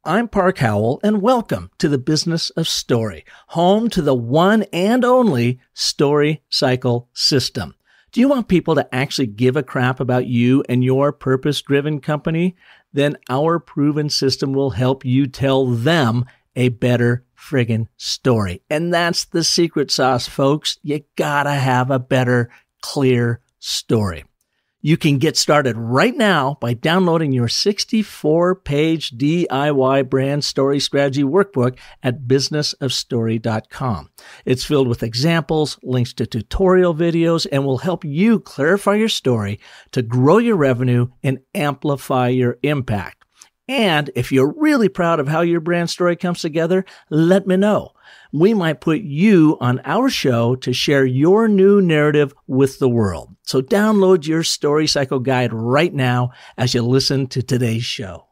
I'm Park Howell, and welcome to the Business of Story, home to the one and only story cycle system. Do you want people to actually give a crap about you and your purpose-driven company? Then our proven system will help you tell them a better friggin' story. And that's the secret sauce, folks. You gotta have a better, clear story. You can get started right now by downloading your 64-page DIY brand story strategy workbook at businessofstory.com. It's filled with examples, links to tutorial videos, and will help you clarify your story to grow your revenue and amplify your impact. And if you're really proud of how your brand story comes together, let me know. We might put you on our show to share your new narrative with the world. So download your story cycle guide right now as you listen to today's show.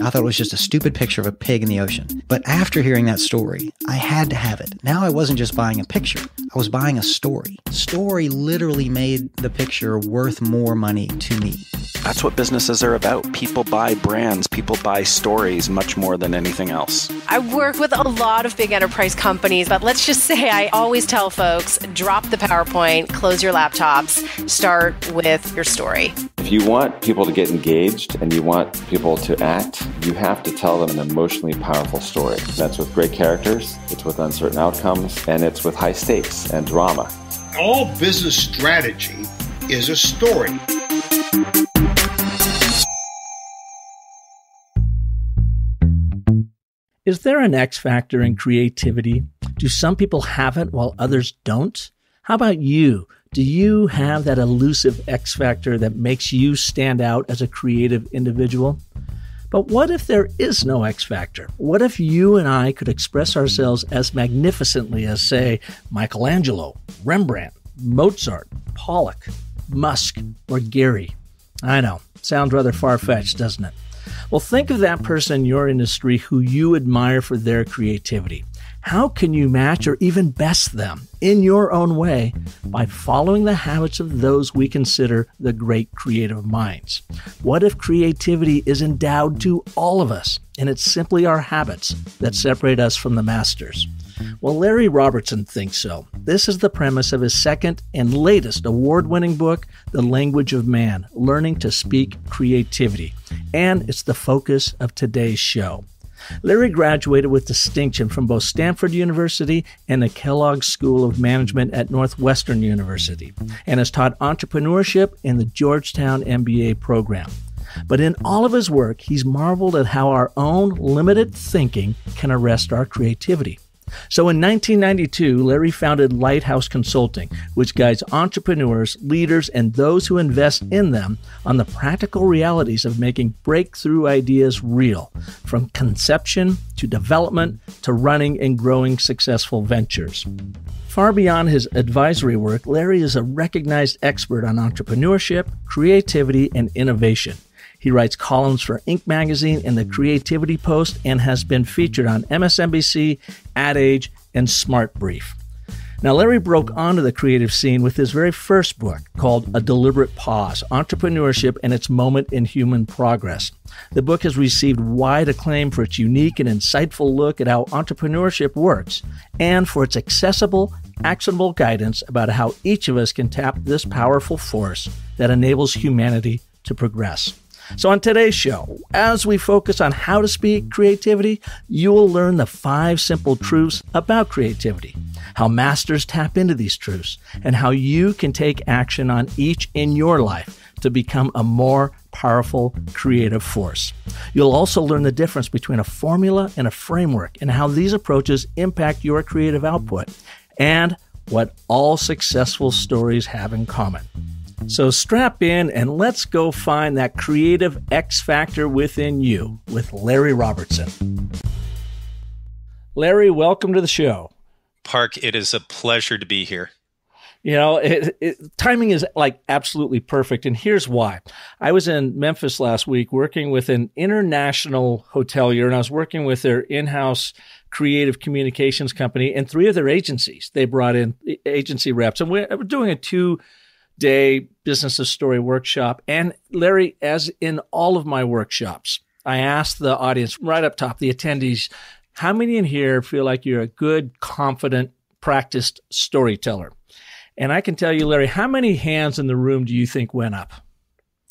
I thought it was just a stupid picture of a pig in the ocean. But after hearing that story, I had to have it. Now I wasn't just buying a picture. I was buying a story. Story literally made the picture worth more money to me. That's what businesses are about. People buy brands. People buy stories much more than anything else. I work with a lot of big enterprise companies, but let's just say I always tell folks, drop the PowerPoint, close your laptops, start with your story. If you want people to get engaged and you want people to act, you have to tell them an emotionally powerful story. That's with great characters, it's with uncertain outcomes, and it's with high stakes and drama. All business strategy is a story. Is there an X factor in creativity? Do some people have it while others don't? How about you? Do you have that elusive X factor that makes you stand out as a creative individual? But what if there is no X factor? What if you and I could express ourselves as magnificently as, say, Michelangelo, Rembrandt, Mozart, Pollock, Musk, or Gary? I know, sounds rather far-fetched, doesn't it? Well, think of that person in your industry who you admire for their creativity. How can you match or even best them in your own way by following the habits of those we consider the great creative minds? What if creativity is endowed to all of us, and it's simply our habits that separate us from the masters? Well, Larry Robertson thinks so. This is the premise of his second and latest award-winning book, The Language of Man, Learning to Speak Creativity. And it's the focus of today's show. Larry graduated with distinction from both Stanford University and the Kellogg School of Management at Northwestern University, and has taught entrepreneurship in the Georgetown MBA program. But in all of his work, he's marveled at how our own limited thinking can arrest our creativity. So in 1992, Larry founded Lighthouse Consulting, which guides entrepreneurs, leaders, and those who invest in them on the practical realities of making breakthrough ideas real, from conception to development to running and growing successful ventures. Far beyond his advisory work, Larry is a recognized expert on entrepreneurship, creativity, and innovation. He writes columns for Inc. magazine and the Creativity Post and has been featured on MSNBC, Ad Age, and Smart Brief. Now, Larry broke onto the creative scene with his very first book called A Deliberate Pause, Entrepreneurship and Its Moment in Human Progress. The book has received wide acclaim for its unique and insightful look at how entrepreneurship works and for its accessible, actionable guidance about how each of us can tap this powerful force that enables humanity to progress. So on today's show, as we focus on how to speak creativity, you will learn the 5 simple truths about creativity, how masters tap into these truths, and how you can take action on each in your life to become a more powerful creative force. You'll also learn the difference between a formula and a framework and how these approaches impact your creative output and what all successful stories have in common. So strap in and let's go find that creative X factor within you with Larry Robertson. Larry, welcome to the show. Park, it is a pleasure to be here. You know, timing is like absolutely perfect. And here's why. I was in Memphis last week working with an international hotelier, and I was working with their in-house creative communications company and 3 of their agencies. They brought in agency reps, and we're doing a 2-day Business of Story workshop. And Larry, as in all of my workshops, I asked the audience right up top, the attendees, how many in here feel like you're a good, confident, practiced storyteller? And I can tell you, Larry, how many hands in the room do you think went up?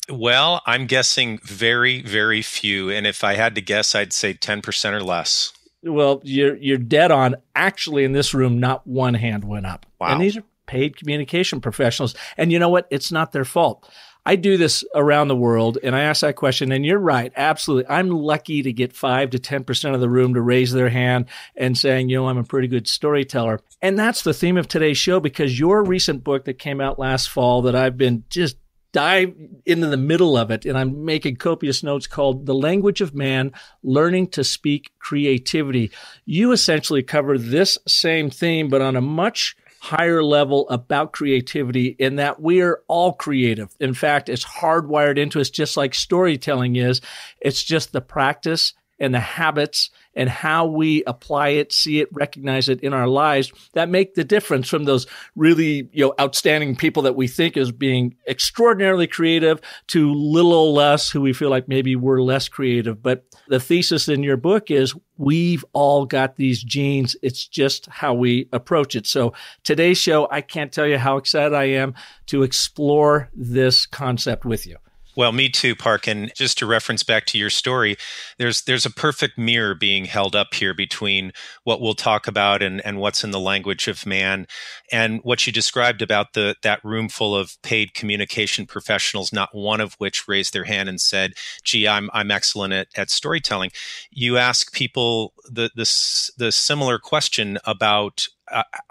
Well, I'm guessing very, very few. And if I had to guess, I'd say 10% or less. Well, you're dead on. Actually, in this room, not one hand went up. Wow. And these are paid communication professionals. And you know what? It's not their fault. I do this around the world, and I ask that question, and you're right. Absolutely. I'm lucky to get 5 to 10% of the room to raise their hand and saying, I'm a pretty good storyteller. And that's the theme of today's show, because your recent book that came out last fall that I've been just dive into the middle of it, and I'm making copious notes, called The Language of Man, Learning to Speak Creativity. You essentially cover this same theme, but on a much higher level about creativity, in that we are all creative. In fact, it's hardwired into us, just like storytelling is. It's just the practice and the habits and how we apply it, see it, recognize it in our lives that make the difference from those really, outstanding people that we think is being extraordinarily creative to little old us who we feel like maybe we're less creative. But the thesis in your book is we've all got these genes. It's just how we approach it. So today's show, I can't tell you how excited I am to explore this concept with you. Well, me too, Park. And just to reference back to your story, there's a perfect mirror being held up here between what we'll talk about and what's in the language of man, and what you described about that room full of paid communication professionals, not one of which raised their hand and said, gee, I'm excellent at storytelling. You ask people the similar question about,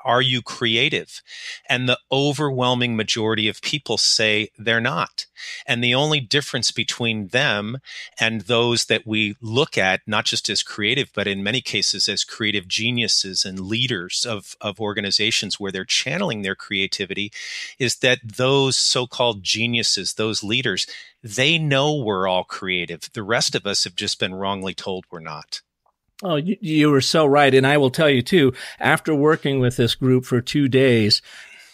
are you creative? And the overwhelming majority of people say they're not. And the only difference between them and those that we look at, not just as creative, but in many cases as creative geniuses and leaders of organizations where they're channeling their creativity, is that those so-called geniuses, those leaders, they know we're all creative. The rest of us have just been wrongly told we're not. Oh, you were so right. And I will tell you, too, after working with this group for 2 days,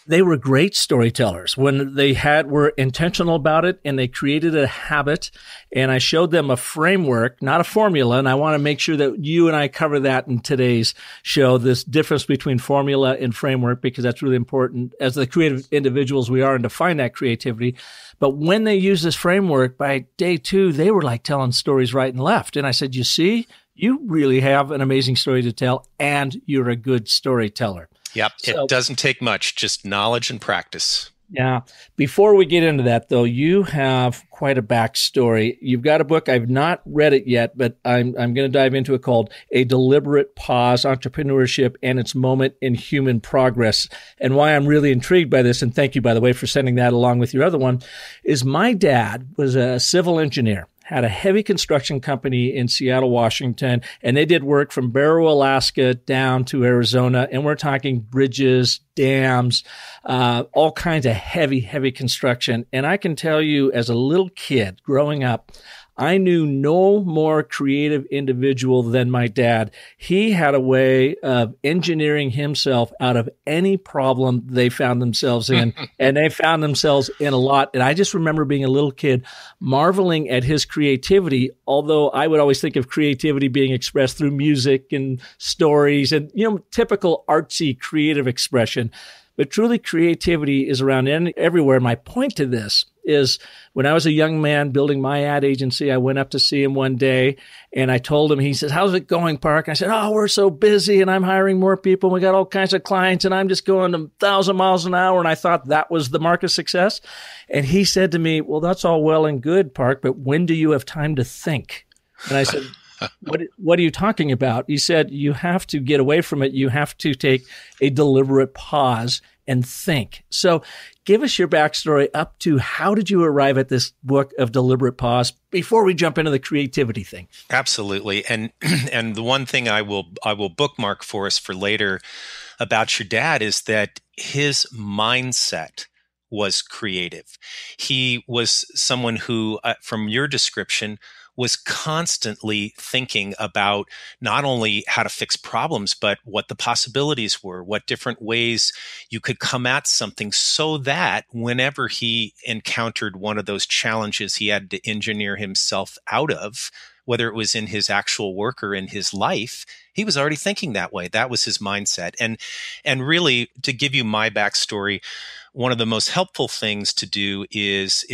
they were great storytellers when they were intentional about it, and they created a habit. And I showed them a framework, not a formula. And I want to make sure that you and I cover that in today's show, this difference between formula and framework, because that's really important as the creative individuals we are and to find that creativity. But when they used this framework, by day 2, they were like telling stories right and left. And I said, you see, you really have an amazing story to tell, and you're a good storyteller. Yep. It doesn't take much, just knowledge and practice. Yeah. Before we get into that, though, you have quite a backstory. You've got a book. I've not read it yet, but I'm going to dive into it, called A Deliberate Pause, Entrepreneurship and Its Moment in Human Progress. And why I'm really intrigued by this, and thank you, by the way, for sending that along with your other one, is my dad was a civil engineer, had a heavy construction company in Seattle, Washington, and they did work from Barrow, Alaska down to Arizona. And we're talking bridges, dams, all kinds of heavy, heavy construction. And I can tell you, as a little kid growing up, I knew no more creative individual than my dad. He had a way of engineering himself out of any problem they found themselves in, and they found themselves in a lot. And I just remember being a little kid marveling at his creativity, although I would always think of creativity being expressed through music and stories and, typical artsy creative expression. But truly, creativity is around everywhere. My point to this is, when I was a young man building my ad agency, I went up to see him one day, and I told him, he says, how's it going, Park? And I said, oh, we're so busy, and I'm hiring more people, and we got all kinds of clients, and I'm just going 1,000 miles an hour. And I thought that was the mark of success. And he said to me, well, that's all well and good, Park, but when do you have time to think? And I said, what are you talking about? He said, you have to get away from it. You have to take a deliberate pause and think. So give us your backstory up to, how did you arrive at this book of Deliberate Pause before we jump into the creativity thing? Absolutely. And the one thing I will bookmark for us for later about your dad is that his mindset was creative. He was someone who, from your description, was constantly thinking about not only how to fix problems, but what the possibilities were, what different ways you could come at something, so that whenever he encountered one of those challenges he had to engineer himself out of, whether it was in his actual work or in his life, he was already thinking that way. That was his mindset. And really, to give you my backstory, one of the most helpful things to do is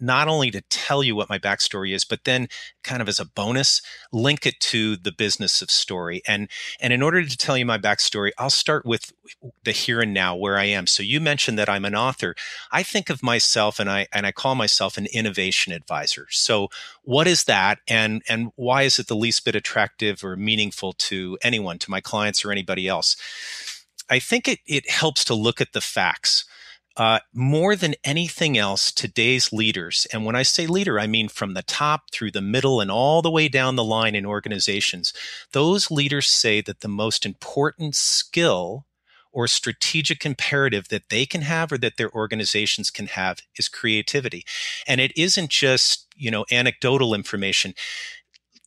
not only to tell you what my backstory is, but then kind of as a bonus, link it to the business of story. And in order to tell you my backstory, I'll start with the here and now, where I am. So you mentioned that I'm an author. I think of myself and I call myself an innovation advisor. So what is that, and why is it the least bit attractive or meaningful to anyone, to my clients or anybody else? I think it helps to look at the facts. More than anything else, today's leaders, and when I say leader, I mean from the top through the middle and all the way down the line in organizations, those leaders say that the most important skill or strategic imperative that they can have or that their organizations can have is creativity. And it isn't just, anecdotal information.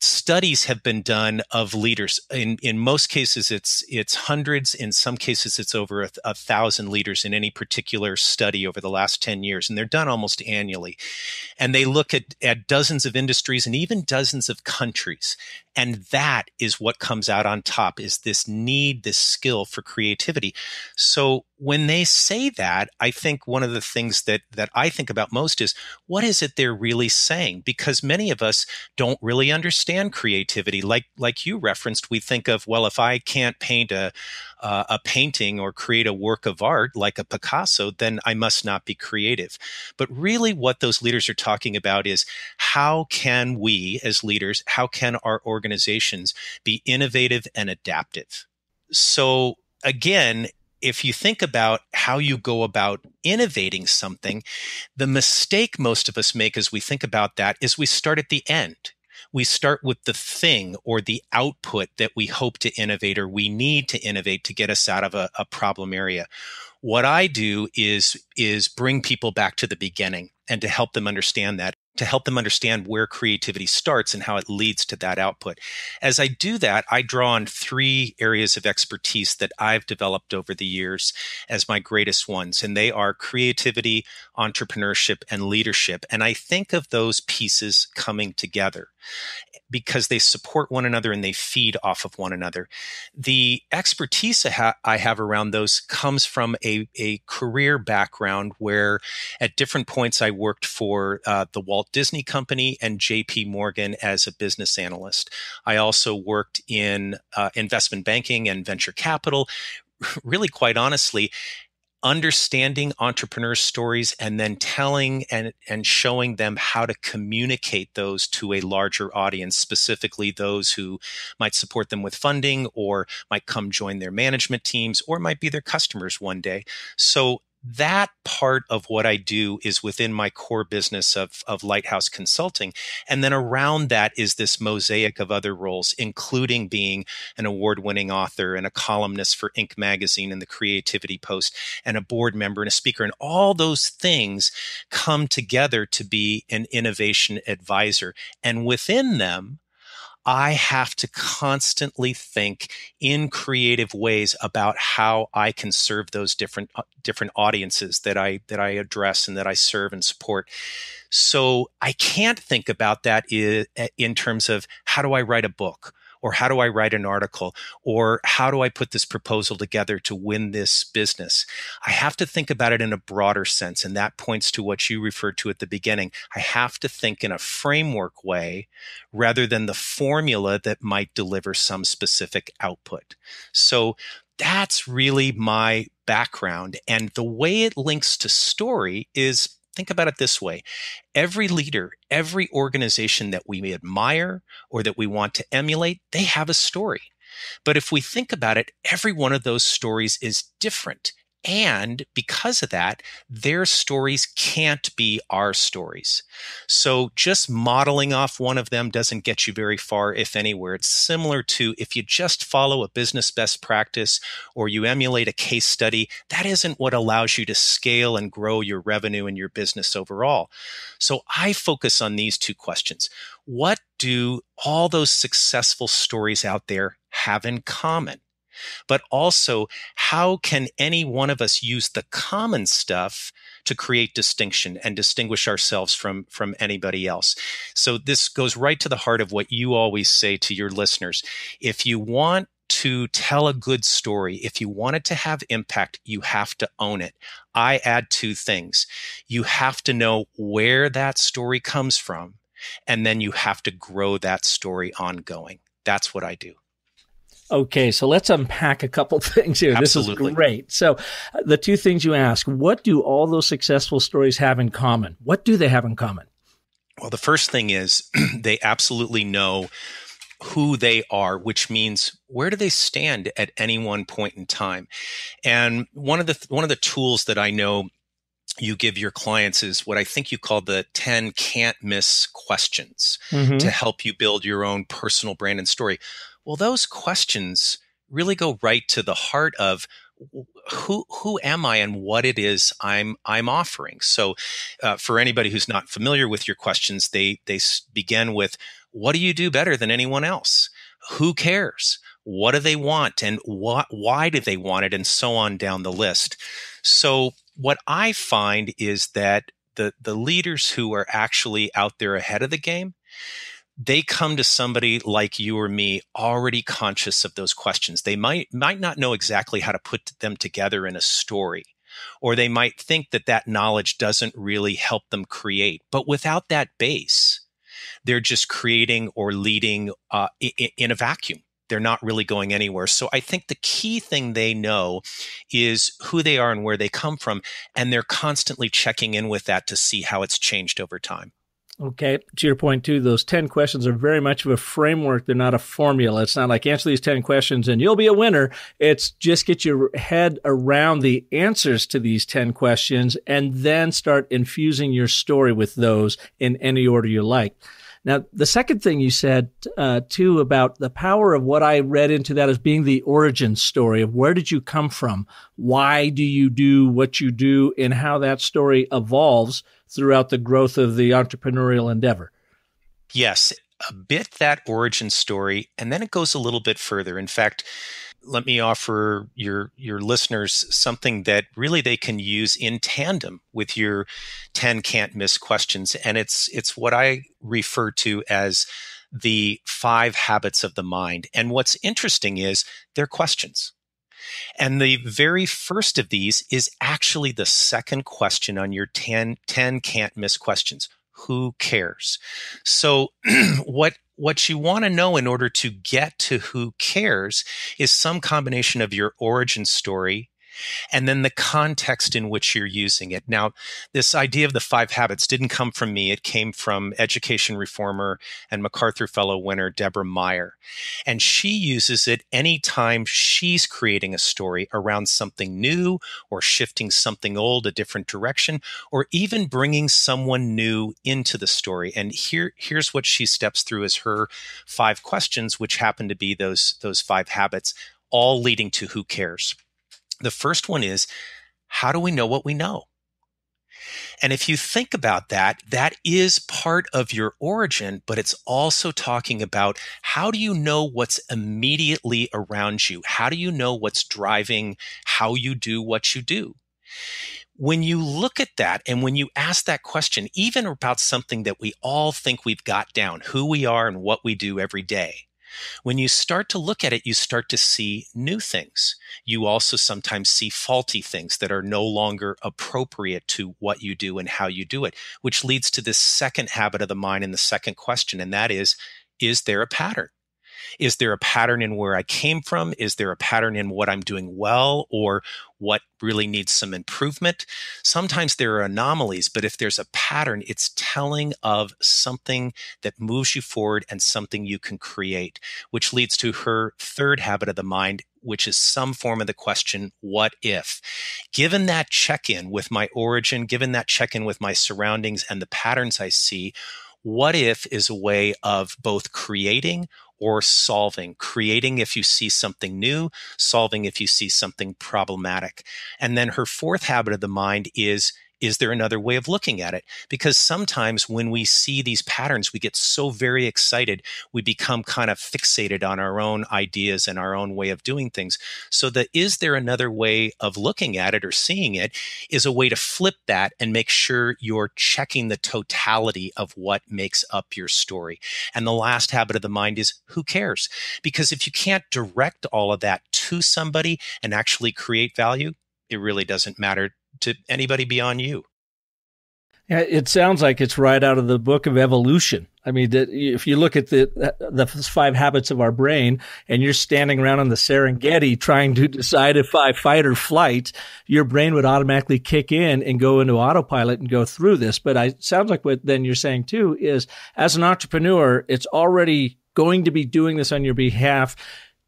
Studies have been done of leaders. In most cases, it's hundreds. In some cases, it's over 1,000 leaders in any particular study over the last 10 years. And they're done almost annually. And they look at dozens of industries and even dozens of countries. And that is what comes out on top, is this need, this skill for creativity. So when they say that, I think one of the things that I think about most is, what is it they're really saying? Because many of us don't really understand creativity. Like you referenced, we think of, well, if I can't paint a painting or create a work of art like a Picasso, then I must not be creative. But really what those leaders are talking about is, how can we as leaders, how can our organizations be innovative and adaptive? So again, if you think about how you go about innovating something, the mistake most of us make as we think about that is we start at the end. We start with the thing or the output that we hope to innovate or we need to innovate to get us out of a problem area. What I do is bring people back to the beginning and to help them understand that, to help them understand where creativity starts and how it leads to that output. As I do that, I draw on 3 areas of expertise that I've developed over the years as my greatest ones, and they are creativity, entrepreneurship, and leadership. And I think of those pieces coming together because they support one another and they feed off of one another. The expertise I have around those comes from a career background where at different points I worked for the Walt Disney Company and JP Morgan as a business analyst. I also worked in investment banking and venture capital. Really, quite honestly, understanding entrepreneurs' stories and then telling and showing them how to communicate those to a larger audience, specifically those who might support them with funding or might come join their management teams or might be their customers one day. So that part of what I do is within my core business of Lighthouse Consulting. And then around that is this mosaic of other roles, including being an award-winning author and a columnist for Inc. magazine and the Creativity Post and a board member and a speaker. And all those things come together to be an innovation advisor. And within them, I have to constantly think in creative ways about how I can serve those different audiences that I address and that I serve and support. So I can't think about that in terms of, how do I write a book? Or how do I write an article? Or how do I put this proposal together to win this business? I have to think about it in a broader sense. And that points to what you referred to at the beginning. I have to think in a framework way rather than the formula that might deliver some specific output. So that's really my background. And the way it links to story is, think about it this way. Every leader, every organization that we admire or that we want to emulate, they have a story. But if we think about it, every one of those stories is different. And because of that, their stories can't be our stories. So just modeling off one of them doesn't get you very far, if anywhere. It's similar to if you just follow a business best practice or you emulate a case study, that isn't what allows you to scale and grow your revenue and your business overall. So I focus on these 2 questions. What do all those successful stories out there have in common? but also how can any one of us use the common stuff to create distinction and distinguish ourselves from anybody else. So this goes right to the heart of what you always say to your listeners. If you want to tell a good story, if you want it to have impact, you have to own it. I add two things. You have to know where that story comes from, and then you have to grow that story ongoing. That's what I do. Okay, so let's unpack a couple things here. Absolutely. This is great. So the two things you ask, what do all those successful stories have in common? What do they have in common? Well, the first thing is they absolutely know who they are, which means where do they stand at any one point in time. And one of the tools that I know you give your clients is what I think you call the 10 can't miss questions to help you build your own personal brand and story. Well, those questions really go right to the heart of who am I and what it is I'm offering. So, for anybody who's not familiar with your questions, they begin with, what do you do better than anyone else? Who cares? What do they want? And why do they want it? And so on down the list. So what I find is that the leaders who are actually out there ahead of the game, they come to somebody like you or me already conscious of those questions. They might not know exactly how to put them together in a story, or they might think that knowledge doesn't really help them create. But without that base, they're just creating or leading in a vacuum. They're not really going anywhere. So I think the key thing they know is who they are and where they come from, and they're constantly checking in with that to see how it's changed over time. Okay. To your point, too, those 10 questions are very much of a framework. They're not a formula. It's not like answer these 10 questions and you'll be a winner. It's just get your head around the answers to these 10 questions and then start infusing your story with those in any order you like. Now, the second thing you said, too, about the power of what I read into that as being the origin story of where did you come from? Why do you do what you do, and how that story evolves throughout the growth of the entrepreneurial endeavor? Yes, a bit that origin story, and then it goes a little bit further. In fact, let me offer your listeners something that really they can use in tandem with your 10 can't miss questions. And it's what I refer to as the 5 habits of the mind. And what's interesting is they're questions. And the very first of these is actually the second question on your 10 can't miss questions. Who cares? So what you want to know in order to get to who cares is some combination of your origin story and then the context in which you're using it. Now, this idea of the 5 habits didn't come from me. It came from education reformer and MacArthur Fellow winner Deborah Meyer. And she uses it anytime she's creating a story around something new or shifting something old a different direction, or even bringing someone new into the story. And here's what she steps through as her 5 questions, which happen to be those 5 habits, all leading to who cares. The first one is, how do we know what we know? And if you think about that, that is part of your origin, but it's also talking about how do you know what's immediately around you? How do you know what's driving how you do what you do? When you look at that and when you ask that question, even about something that we all think we've got down, who we are and what we do every day, when you start to look at it, you start to see new things. You also sometimes see faulty things that are no longer appropriate to what you do and how you do it, which leads to this second habit of the mind and the second question, and that is there a pattern? Is there a pattern in where I came from? Is there a pattern in what I'm doing well or what really needs some improvement? Sometimes there are anomalies, but if there's a pattern, it's telling of something that moves you forward and something you can create, which leads to her third habit of the mind, which is some form of the question, what if? Given that check-in with my origin, given that check-in with my surroundings and the patterns I see, what if is a way of both creating or solving. Creating if you see something new, solving if you see something problematic. And then her fourth habit of the mind is is there another way of looking at it? Because sometimes when we see these patterns, we get so very excited, we become kind of fixated on our own ideas and our own way of doing things. So the is there another way of looking at it or seeing it is a way to flip that and make sure you're checking the totality of what makes up your story. And the last habit of the mind is who cares? Because if you can't direct all of that to somebody and actually create value, it really doesn't matter to anybody beyond you. Yeah, it sounds like it's right out of the book of evolution. I mean, if you look at the 5 habits of our brain and you're standing around on the Serengeti trying to decide if I fight or flight, your brain would automatically kick in and go into autopilot and go through this. But it sounds like what then you're saying too is as an entrepreneur, it's already going to be doing this on your behalf.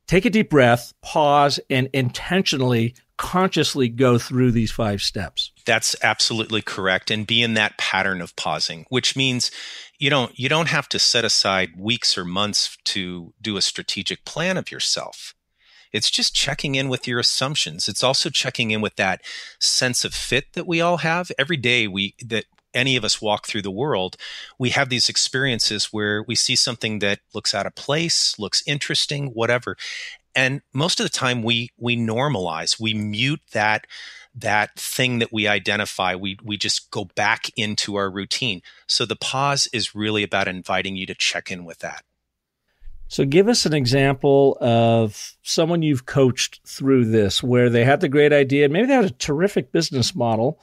Take a deep breath, pause, and intentionally, consciously go through these 5 steps. That's absolutely correct. And be in that pattern of pausing, which means you don't have to set aside weeks or months to do a strategic plan of yourself. It's just checking in with your assumptions. It's also checking in with that sense of fit that we all have. Every day that any of us walk through the world, we have these experiences where we see something that looks out of place, looks interesting, whatever. And most of the time we normalize, we mute that thing that we identify. We just go back into our routine. So the pause is really about inviting you to check in with that. So give us an example of someone you've coached through this where they had the great idea, maybe they had a terrific business model.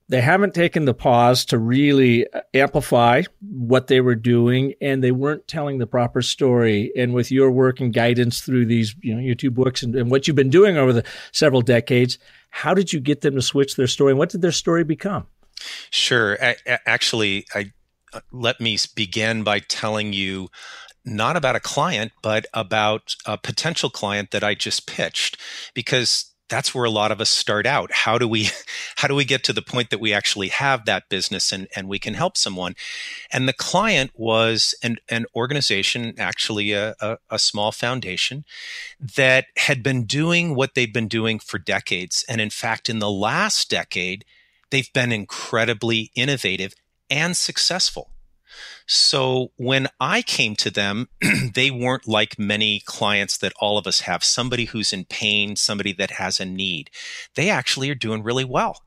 They haven't taken the pause to really amplify what they were doing, and they weren't telling the proper story. And with your work and guidance through these, your 2 books and what you've been doing over the several decades, how did you get them to switch their story? And what did their story become? Sure. Actually, let me begin by telling you not about a client, but about a potential client that I just pitched, because that's where a lot of us start out. How do we get to the point that we actually have that business and we can help someone? And the client was an organization, actually a small foundation that had been doing what they'd been doing for decades. And in fact, in the last decade, they've been incredibly innovative and successful. So when I came to them, they weren't like many clients that all of us have, somebody who's in pain, somebody that has a need. They actually are doing really well.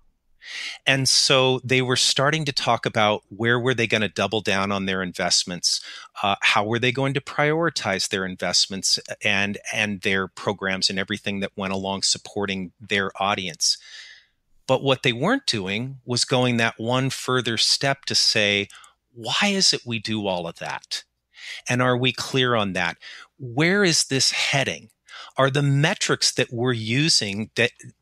And so they were starting to talk about where were they going to double down on their investments, how were they going to prioritize their investments and their programs and everything that went along supporting their audience. But what they weren't doing was going that one further step to say, why is it we do all of that? And are we clear on that? Where is this heading? Are the metrics that we're using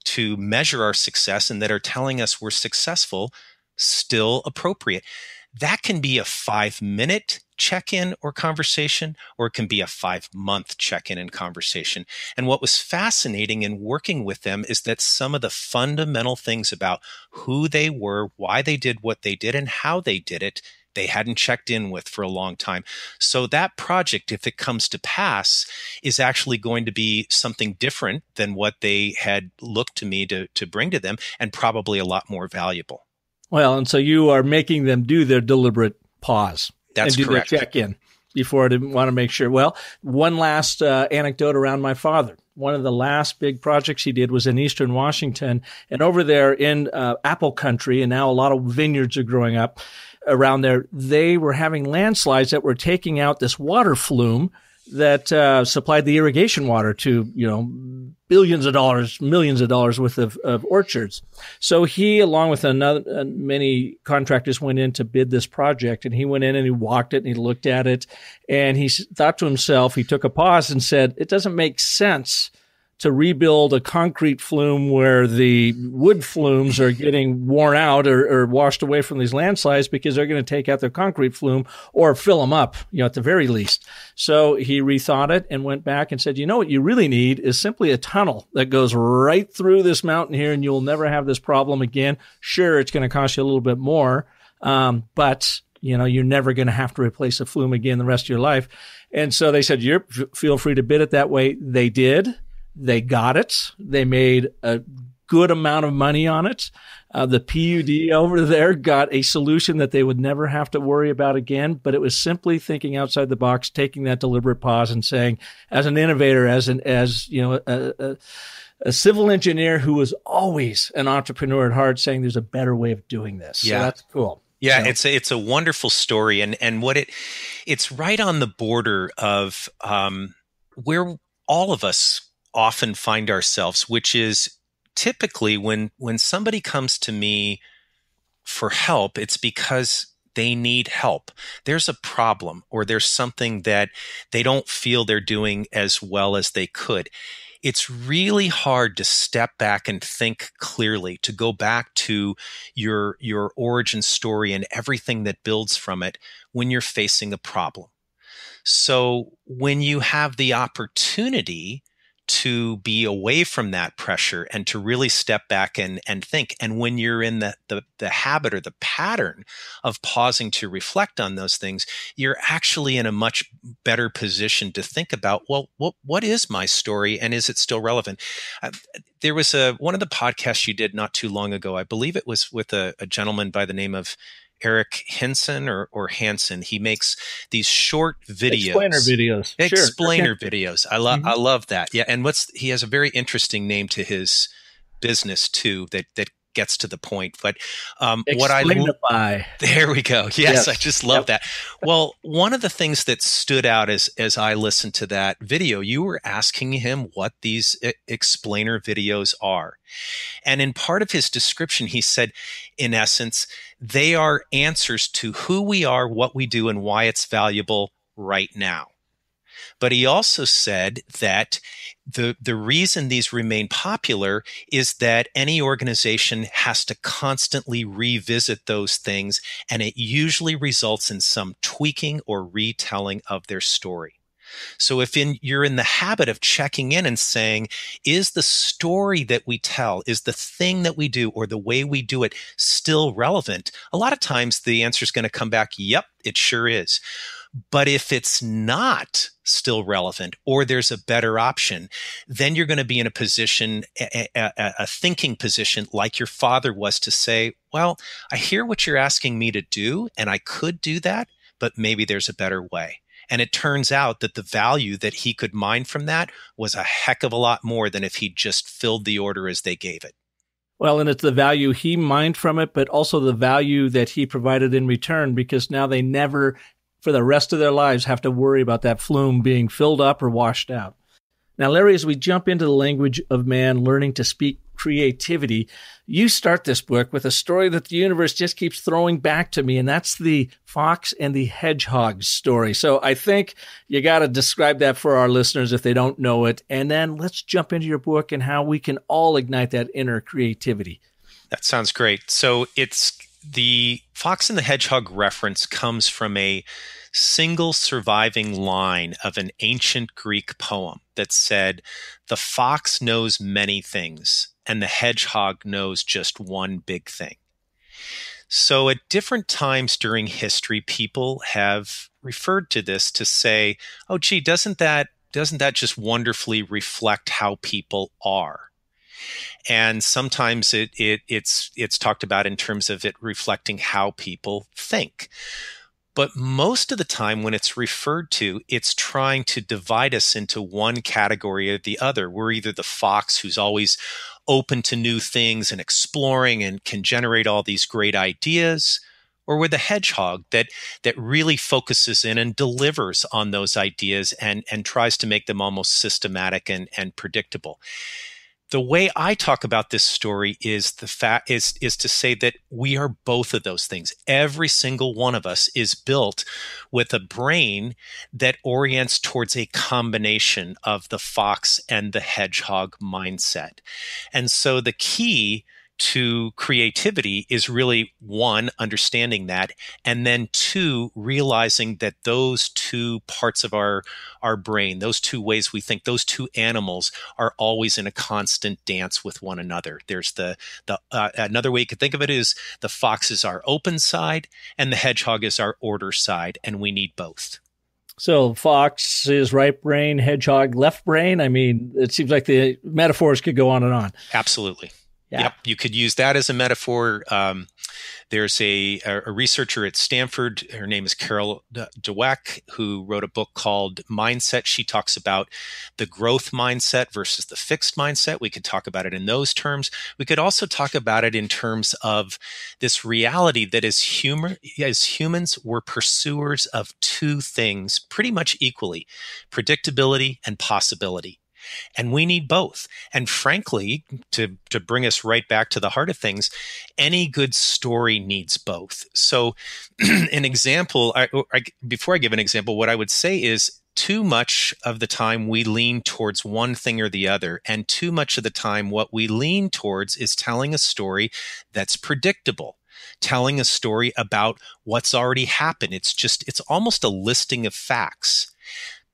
to measure our success and that are telling us we're successful still appropriate? That can be a 5-minute check-in or conversation, or it can be a 5-month check-in and conversation. And what was fascinating in working with them is that some of the fundamental things about who they were, why they did what they did, and how they did it, they hadn't checked in with for a long time. So that project, if it comes to pass, is actually going to be something different than what they had looked to me to bring to them, and probably a lot more valuable. Well, and so you are making them do their deliberate pause. That's and do correct. Their check-in before I didn't want to make sure. Well, one last anecdote around my father. One of the last big projects he did was in Eastern Washington, and over there in apple country, and now a lot of vineyards are growing up around there. They were having landslides that were taking out this water flume that supplied the irrigation water to, billions of dollars, millions of dollars worth of orchards. So he, along with many contractors, went in to bid this project, and he went in and he walked it and he looked at it, and he thought to himself, he took a pause and said, it doesn't make sense to rebuild a concrete flume where the wood flumes are getting worn out or washed away from these landslides, because they're going to take out the concrete flume or fill them up, at the very least. So he rethought it and went back and said, what you really need is simply a tunnel that goes right through this mountain here, and you'll never have this problem again. Sure, it's going to cost you a little bit more, but you're never going to have to replace a flume again the rest of your life. And so they said, feel free to bid it that way. They did. They got it. They made a good amount of money on it. The PUD over there got a solution that they would never have to worry about again, but it was simply thinking outside the box, taking that deliberate pause and saying, as an innovator, a civil engineer who was always an entrepreneur at heart, saying there's a better way of doing this. Yeah. So that's cool. Yeah, So. it's a wonderful story, and what it's right on the border of where all of us often find ourselves, which is typically when somebody comes to me for help, it's because they need help. There's a problem, or there's something that they don't feel they're doing as well as they could. It's really hard to step back and think clearly, to go back to your origin story and everything that builds from it when you're facing a problem. So when you have the opportunity to be away from that pressure and to really step back and think, and when you're in the habit or the pattern of pausing to reflect on those things, you're actually in a much better position to think about, well, what is my story, and is it still relevant? There was one of the podcasts you did not too long ago. I believe it was with a gentleman by the name of Eric Hinson or Hansen. He makes these short videos. Explainer videos. I love that. Yeah. And he has a very interesting name to his business too, that gets to the point. But Explainify. There we go. Yes. I just love that. Well, one of the things that stood out as I listened to that video, you were asking him what these explainer videos are. And in part of his description, he said, in essence, they are answers to who we are, what we do, and why it's valuable right now. But he also said that the reason these remain popular is that any organization has to constantly revisit those things, and it usually results in some tweaking or retelling of their story. So if you're in the habit of checking in and saying, is the story that we tell, is the thing that we do, or the way we do it still relevant? A lot of times the answer is going to come back, yep, it sure is. But if it's not still relevant, or there's a better option, then you're going to be in a position, a thinking position like your father was, to say, well, I hear what you're asking me to do, and I could do that, but maybe there's a better way. And it turns out that the value that he could mine from that was a heck of a lot more than if he just filled the order as they gave it. Well, and it's the value he mined from it, but also the value that he provided in return, because now they never, for the rest of their lives, have to worry about that flume being filled up or washed out. Now, Larry, as we jump into the language of man, learning to speak creativity, you start this book with a story that the universe just keeps throwing back to me, and that's the fox and the hedgehog story. So I think you got to describe that for our listeners if they don't know it. And then let's jump into your book and how we can all ignite that inner creativity. That sounds great. So it's the fox and the hedgehog reference comes from a single surviving line of an ancient Greek poem that said, "The fox knows many things, and the hedgehog knows just one big thing." So at different times during history, people have referred to this to say, oh, gee, doesn't that just wonderfully reflect how people are? And sometimes it's talked about in terms of it reflecting how people think. But most of the time when it's referred to, it's trying to divide us into one category or the other. We're either the fox who's always open to new things and exploring and can generate all these great ideas, or we're the hedgehog that really focuses in and delivers on those ideas and tries to make them almost systematic and predictable. The way I talk about this story is is to say that we are both of those things. Every single one of us is built with a brain that orients towards a combination of the fox and the hedgehog mindset. And so the key to creativity is really, one, understanding that, and then two, realizing that those two parts of our brain, those two ways we think, those two animals are always in a constant dance with one another. There's another way you could think of it is the fox is our open side and the hedgehog is our order side, and we need both. So fox is right brain, hedgehog left brain. I mean, it seems like the metaphors could go on and on. Absolutely. Yeah. Yep, you could use that as a metaphor. There's a researcher at Stanford. Her name is Carol Dweck, who wrote a book called Mindset. She talks about the growth mindset versus the fixed mindset. We could talk about it in those terms. We could also talk about it in terms of this reality that as humans, we're pursuers of two things pretty much equally: predictability and possibility. And we need both. And frankly, to bring us right back to the heart of things, any good story needs both. So an example, before I give an example, what I would say is too much of the time we lean towards one thing or the other. And too much of the time what we lean towards is telling a story that's predictable, telling a story about what's already happened. It's almost a listing of facts.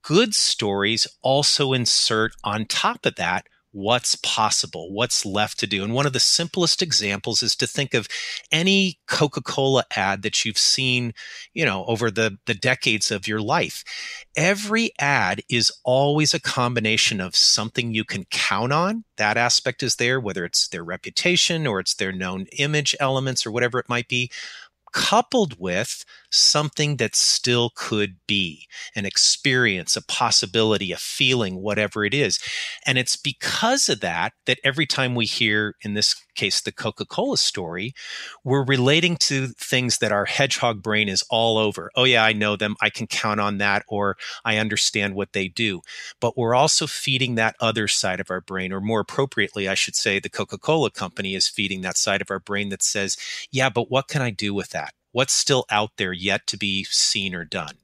Good stories also insert on top of that what's possible, what's left to do. And one of the simplest examples is to think of any Coca-Cola ad that you've seen, over the decades of your life. Every ad is always a combination of something you can count on. That aspect is there, whether it's their reputation or it's their known image elements or whatever it might be, coupled with something that still could be an experience, a possibility, a feeling, whatever it is. And it's because of that every time we hear, in this case, the Coca-Cola story, we're relating to things that our hedgehog brain is all over. Oh yeah, I know them. I can count on that, or I understand what they do. But we're also feeding that other side of our brain, or more appropriately, I should say, the Coca-Cola company is feeding that side of our brain that says, yeah, but what can I do with that? What's still out there yet to be seen or done?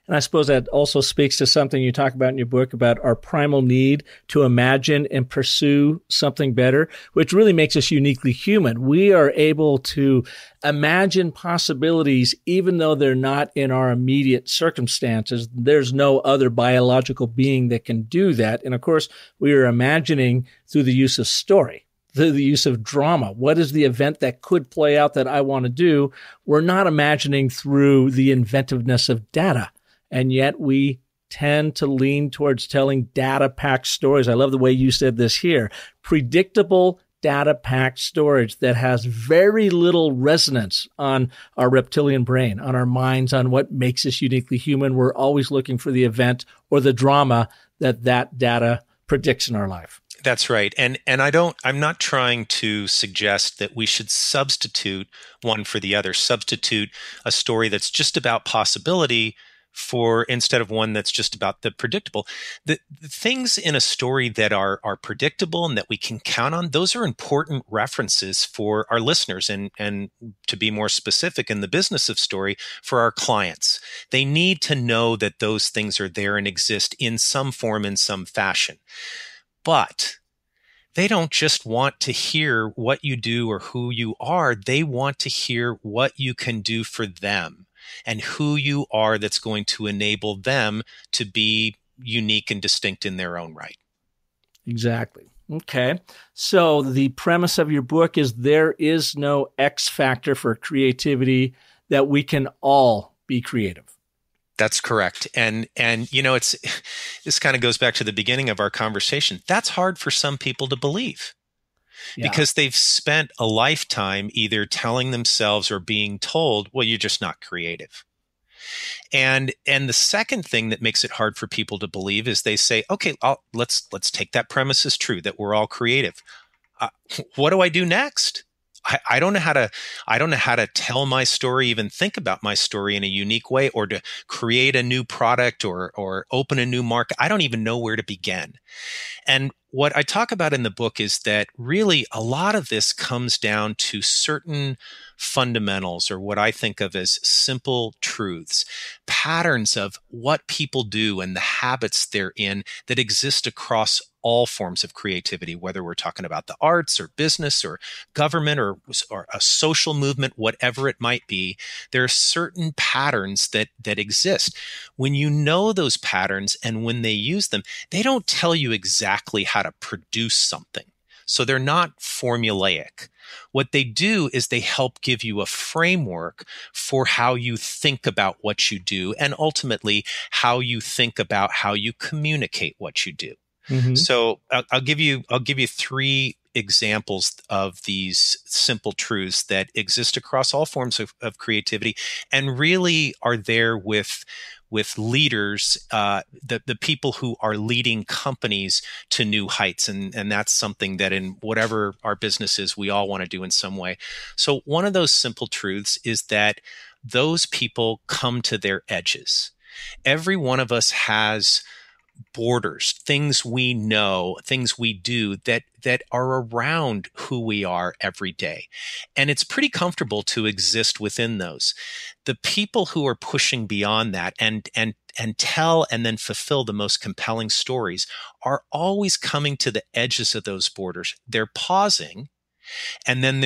And I suppose that also speaks to something you talk about in your book about our primal need to imagine and pursue something better, which really makes us uniquely human. We are able to imagine possibilities even though they're not in our immediate circumstances. There's no other biological being that can do that. And of course, we are imagining through the use of story, through the use of drama. What is the event that could play out that I want to do? We're not imagining through the inventiveness of data. And yet we tend to lean towards telling data-packed stories. I love the way you said this here. Predictable data-packed storage that has very little resonance on our reptilian brain, on our minds, on what makes us uniquely human. We're always looking for the event or the drama that data predicts in our life. That's right. And I'm not trying to suggest that we should substitute one for the other, substitute a story that's just about possibility instead of one that's just about the predictable. The things in a story that are predictable and that we can count on, those are important references for our listeners and to be more specific in the business of story, for our clients. They need to know that those things are there and exist in some form, in some fashion. But they don't just want to hear what you do or who you are. They want to hear what you can do for them and who you are that's going to enable them to be unique and distinct in their own right. Exactly. Okay. So the premise of your book is there is no X factor for creativity, that we can all be creative. That's correct. And this kind of goes back to the beginning of our conversation. That's hard for some people to believe. Yeah. Because they've spent a lifetime either telling themselves or being told, well, you're just not creative. And the second thing that makes it hard for people to believe is they say, okay, let's take that premise as true, that we're all creative. What do I do next? I don't know how to tell my story, even think about my story in a unique way, or to create a new product or open a new market. I don't even know where to begin. And what I talk about in the book is that really a lot of this comes down to certain fundamentals, or what I think of as simple truths, patterns of what people do and the habits they're in that exist across all forms of creativity, whether we're talking about the arts or business or government or a social movement, whatever it might be. There are certain patterns that exist. When you know those patterns and when they use them, they don't tell you exactly how to produce something. So they're not formulaic. What they do is they help give you a framework for how you think about what you do, and ultimately how you think about how you communicate what you do. Mm-hmm. So I'll give you three examples of these simple truths that exist across all forms of creativity and really are there with leaders, the people who are leading companies to new heights. And that's something that in whatever our business is, we all want to do in some way. So one of those simple truths is that those people come to their edges. Every one of us has borders, things we know, things we do that are around who we are every day. And it's pretty comfortable to exist within those. The people who are pushing beyond that and tell and then fulfill the most compelling stories are always coming to the edges of those borders. They're pausing. And then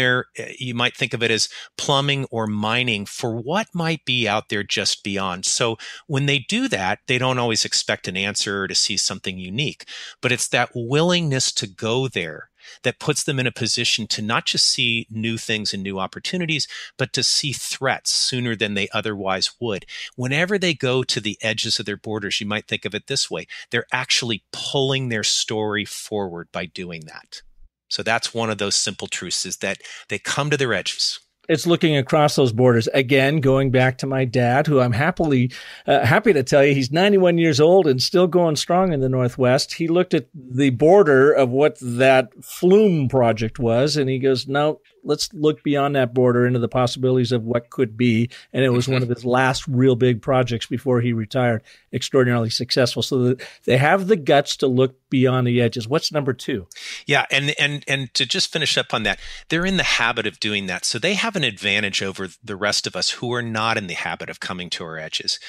you might think of it as plumbing or mining for what might be out there just beyond. So when they do that, they don't always expect an answer or to see something unique, but it's that willingness to go there that puts them in a position to not just see new things and new opportunities, but to see threats sooner than they otherwise would. Whenever they go to the edges of their borders, you might think of it this way. They're actually pulling their story forward by doing that. So that's one of those simple truths, is that they come to their edges. It's looking across those borders. Again, going back to my dad, who I'm happy to tell you, he's 91 years old and still going strong in the Northwest. He looked at the border of what that Flume project was, and he goes, no, let's look beyond that border into the possibilities of what could be. And it was one of his last real big projects before he retired, extraordinarily successful. So they have the guts to look beyond the edges. What's number two? Yeah. And to just finish up on that, they're in the habit of doing that. So they have an advantage over the rest of us who are not in the habit of coming to our edges.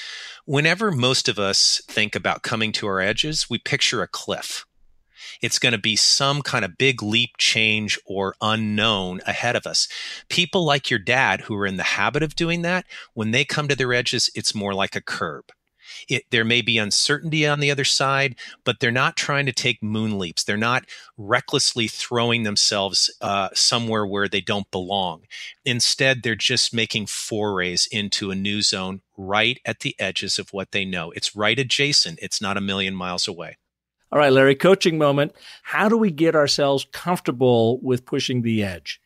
Whenever most of us think about coming to our edges, we picture a cliff. It's going to be some kind of big leap change or unknown ahead of us. People like your dad who are in the habit of doing that, when they come to their edges, it's more like a curb. There may be uncertainty on the other side, but they're not trying to take moon leaps. They're not recklessly throwing themselves somewhere where they don't belong. Instead, they're just making forays into a new zone right at the edges of what they know. It's right adjacent. It's not a million miles away. All right, Larry, coaching moment. How do we get ourselves comfortable with pushing the edge?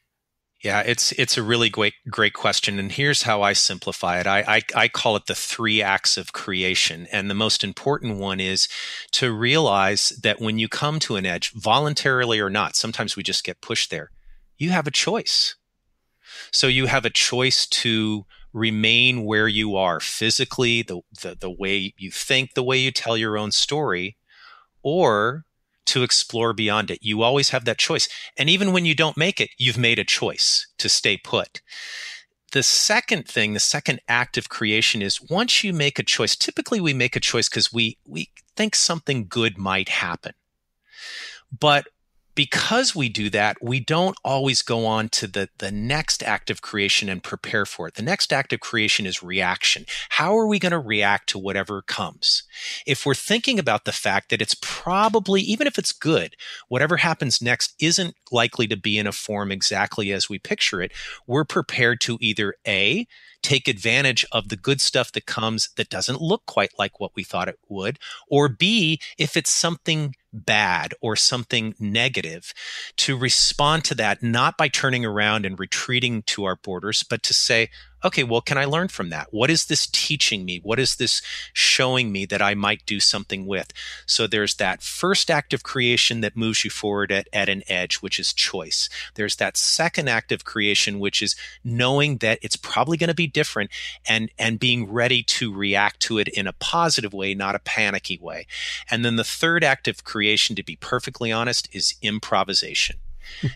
Yeah, it's a really great question. And here's how I simplify it. I call it the 3 acts of creation. And the most important one is to realize that when you come to an edge, voluntarily or not, sometimes we just get pushed there. You have a choice. So you have a choice to remain where you are physically, the way you think, the way you tell your own story, or to explore beyond it. You always have that choice. And even when you don't make it, you've made a choice to stay put. The second act of creation is once you make a choice, typically we make a choice because we think something good might happen. But because we do that, we don't always go on to the next act of creation and prepare for it. The next act of creation is reaction. How are we going to react to whatever comes? If we're thinking about the fact that it's probably, even if it's good, whatever happens next isn't likely to be in a form exactly as we picture it, we're prepared to either A, take advantage of the good stuff that comes that doesn't look quite like what we thought it would, or B, if it's something bad or something negative, to respond to that, not by turning around and retreating to our borders, but to say, okay, well, can I learn from that? What is this teaching me? What is this showing me that I might do something with? So there's that first act of creation that moves you forward at an edge, which is choice. There's that second act of creation, which is knowing that it's probably going to be different and being ready to react to it in a positive way, not a panicky way. And then the third act of creation, to be perfectly honest, is improvisation.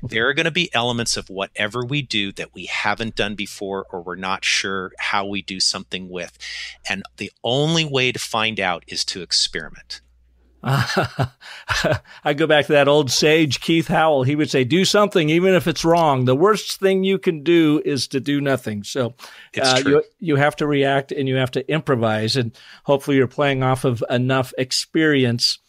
There are going to be elements of whatever we do that we haven't done before or we're not sure how we do something with. And the only way to find out is to experiment. I go back to that old sage, Keith Howell. He would say, do something even if it's wrong. The worst thing you can do is to do nothing. So you have to react and you have to improvise. And hopefully you're playing off of enough experience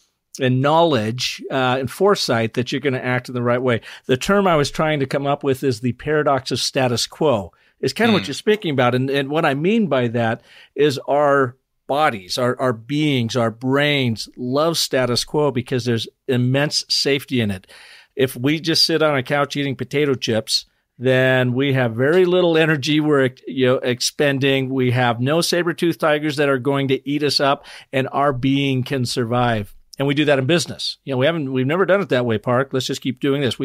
and knowledge and foresight that you're going to act in the right way. The term I was trying to come up with is the paradox of status quo. It's kind of what you're speaking about. And what I mean by that is our bodies, our beings, our brains love status quo because there's immense safety in it. if we just sit on a couch eating potato chips, then we have very little energy we're expending. We have no saber-toothed tigers that are going to eat us up, and our being can survive. And we do that in business. We've never done it that way, Park. Let's just keep doing this.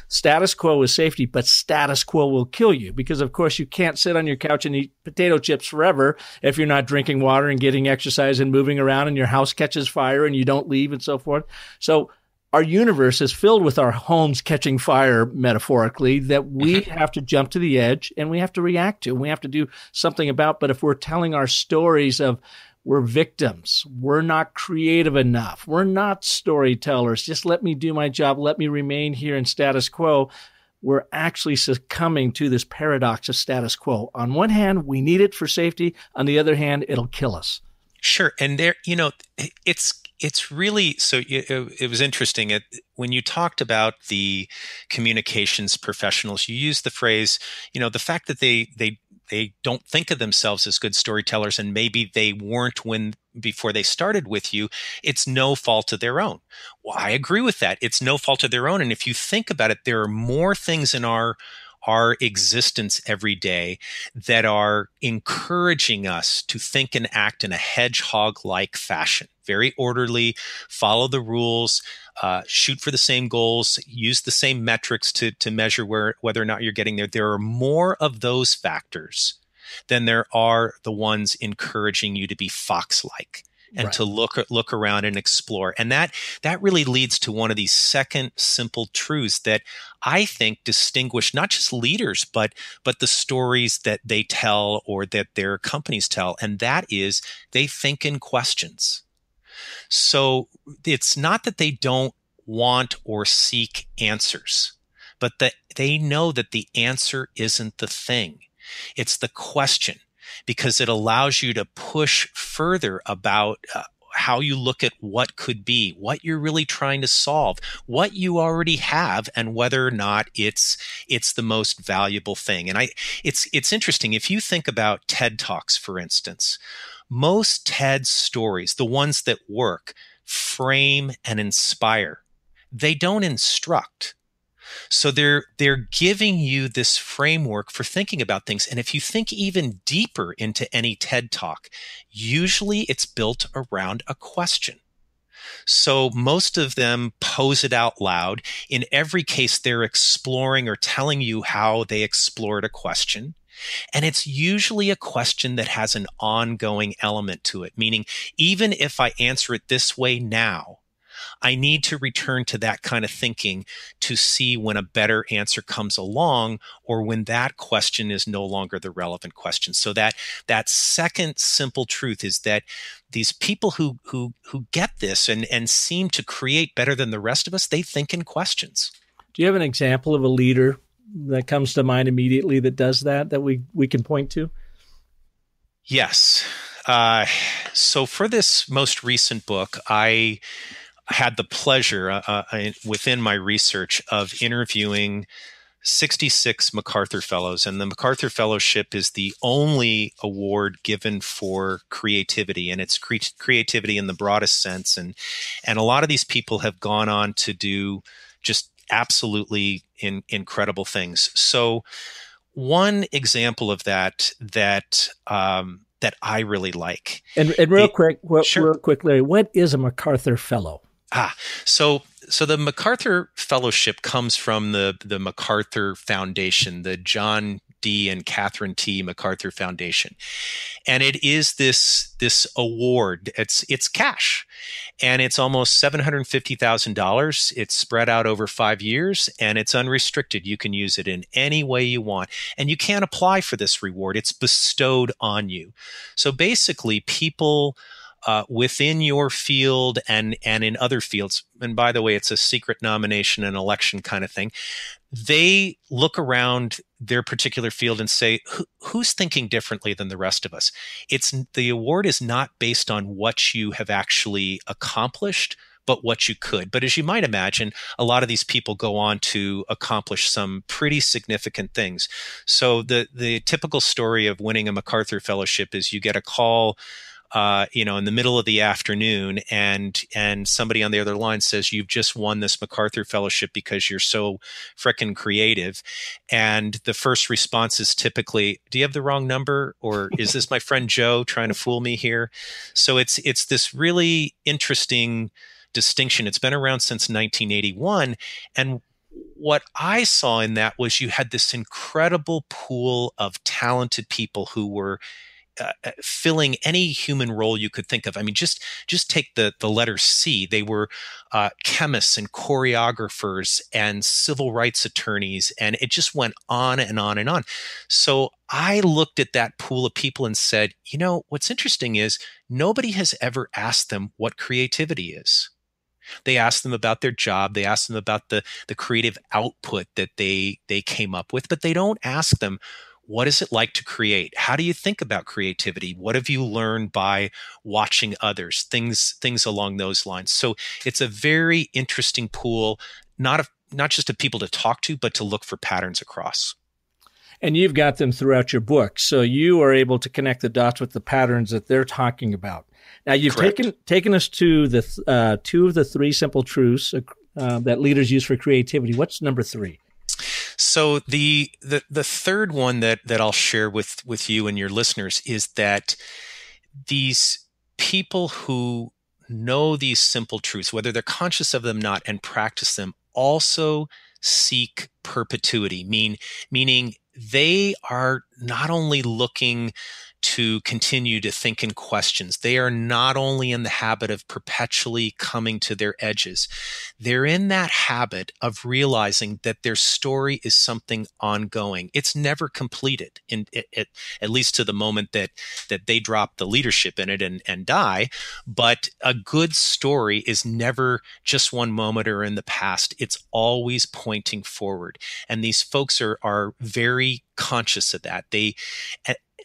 Status quo is safety, but status quo will kill you because, of course, you can't sit on your couch and eat potato chips forever if you're not drinking water and getting exercise and moving around and your house catches fire and you don't leave and so forth. So our universe is filled with our homes catching fire, metaphorically, that we have to jump to the edge and we have to react to. We have to do something about. But if we're telling our stories of we're victims, we're not creative enough, we're not storytellers, just let me do my job, let me remain here in status quo, we're actually succumbing to this paradox of status quo. On one hand, we need it for safety. On the other hand, it'll kill us. Sure. And there, it's really, so it was interesting. When you talked about the communications professionals, you used the phrase, the fact that they don't think of themselves as good storytellers, and maybe they weren't before they started with you, it's no fault of their own. Well, I agree with that. It's no fault of their own. And if you think about it, there are more things in our existence every day that are encouraging us to think and act in a hedgehog-like fashion. Very orderly, follow the rules, shoot for the same goals, use the same metrics to measure whether or not you're getting there. There are more of those factors than there are the ones encouraging you to be fox-like and to look around and explore. And that really leads to one of these second simple truths that I think distinguish not just leaders, but the stories that they tell or that their companies tell. And that is they think in questions. So it's not that they don't want or seek answers, but that they know that the answer isn't the thing. It's the question, because it allows you to push further about how you look at what could be, what you're really trying to solve, what you already have, and whether or not it's the most valuable thing. And it's interesting. If you think about TED Talks, for instance, most TED stories, the ones that work, frame and inspire. They don't instruct. So they're giving you this framework for thinking about things. And if you think even deeper into any TED Talk, usually it's built around a question. So most of them pose it out loud. In every case, they're exploring or telling you how they explored a question. And it's usually a question that has an ongoing element to it, meaning even if I answer it this way now, I need to return to that kind of thinking to see when a better answer comes along or when that question is no longer the relevant question. So that second simple truth is that these people who get this and seem to create better than the rest of us, they think in questions. Do you have an example of a leader that comes to mind immediately that does that we can point to? Yes. So for this most recent book, I had the pleasure within my research of interviewing 66 MacArthur Fellows. And the MacArthur Fellowship is the only award given for creativity, and it's creativity in the broadest sense. And a lot of these people have gone on to do just absolutely incredible things. So one example So I really like. And real quick, sure. Real quick, Larry, what is a MacArthur Fellow? So the MacArthur Fellowship comes from the MacArthur Foundation, the John D. and Catherine T. MacArthur Foundation. And it is this award. It's cash. And it's almost $750,000. It's spread out over 5 years, and it's unrestricted. You can use it in any way you want. And you can't apply for this reward. It's bestowed on you. So basically, people within your field and in other fields, and by the way, it's a secret nomination and election kind of thing, they look around their particular field and say, who's thinking differently than the rest of us? The award is not based on what you have actually accomplished, but what you could. But as you might imagine, a lot of these people go on to accomplish some pretty significant things. So the typical story of winning a MacArthur Fellowship is you get a call in the middle of the afternoon, and somebody on the other line says, "You've just won this MacArthur Fellowship because you're so frickin' creative," and the first response is typically, "Do you have the wrong number, or is this my friend Joe trying to fool me here?" So it's this really interesting distinction. It's been around since 1981, and what I saw in that was you had this incredible pool of talented people who were filling any human role you could think of. I mean, just take the letter C. They were chemists and choreographers and civil rights attorneys, and it just went on and on and on. So I looked at that pool of people and said, what's interesting is nobody has ever asked them what creativity is. They asked them about their job. They asked them about the creative output that they came up with, but they don't ask them, what is it like to create? How do you think about creativity? What have you learned by watching others? Things along those lines. So it's a very interesting pool, not just of people to talk to, but to look for patterns across. And you've got them throughout your book, so you are able to connect the dots with the patterns that they're talking about. Now, you've taken us to the 2 of the 3 simple truths that leaders use for creativity. What's number 3? So the third one that I'll share with you and your listeners is that these people who know these simple truths, whether they're conscious of them or not, and practice them, also seek perpetuity, meaning they are not only looking to continue to think in questions. They are not only in the habit of perpetually coming to their edges. They're in that habit of realizing that their story is something ongoing. It's never completed, at least to the moment that they drop the leadership in it and die. But a good story is never just one moment or in the past. It's always pointing forward. And these folks are very conscious of that.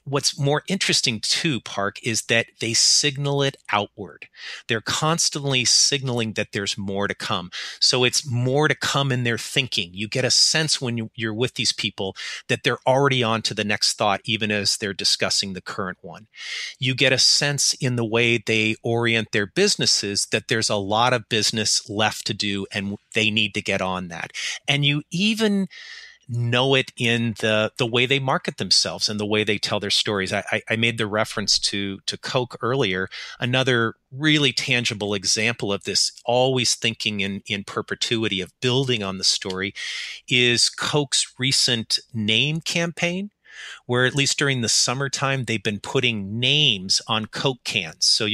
What's more interesting too, Park, is that they signal it outward. They're constantly signaling that there's more to come. So it's more to come in their thinking. You get a sense when you're with these people that they're already on to the next thought, even as they're discussing the current one. You get a sense in the way they orient their businesses that there's a lot of business left to do and they need to get on that. And you even know it in the way they market themselves and the way they tell their stories. I made the reference to Coke earlier. Another really tangible example of this, always thinking in perpetuity of building on the story, is Coke's recent name campaign, where at least during the summertime, they've been putting names on Coke cans. So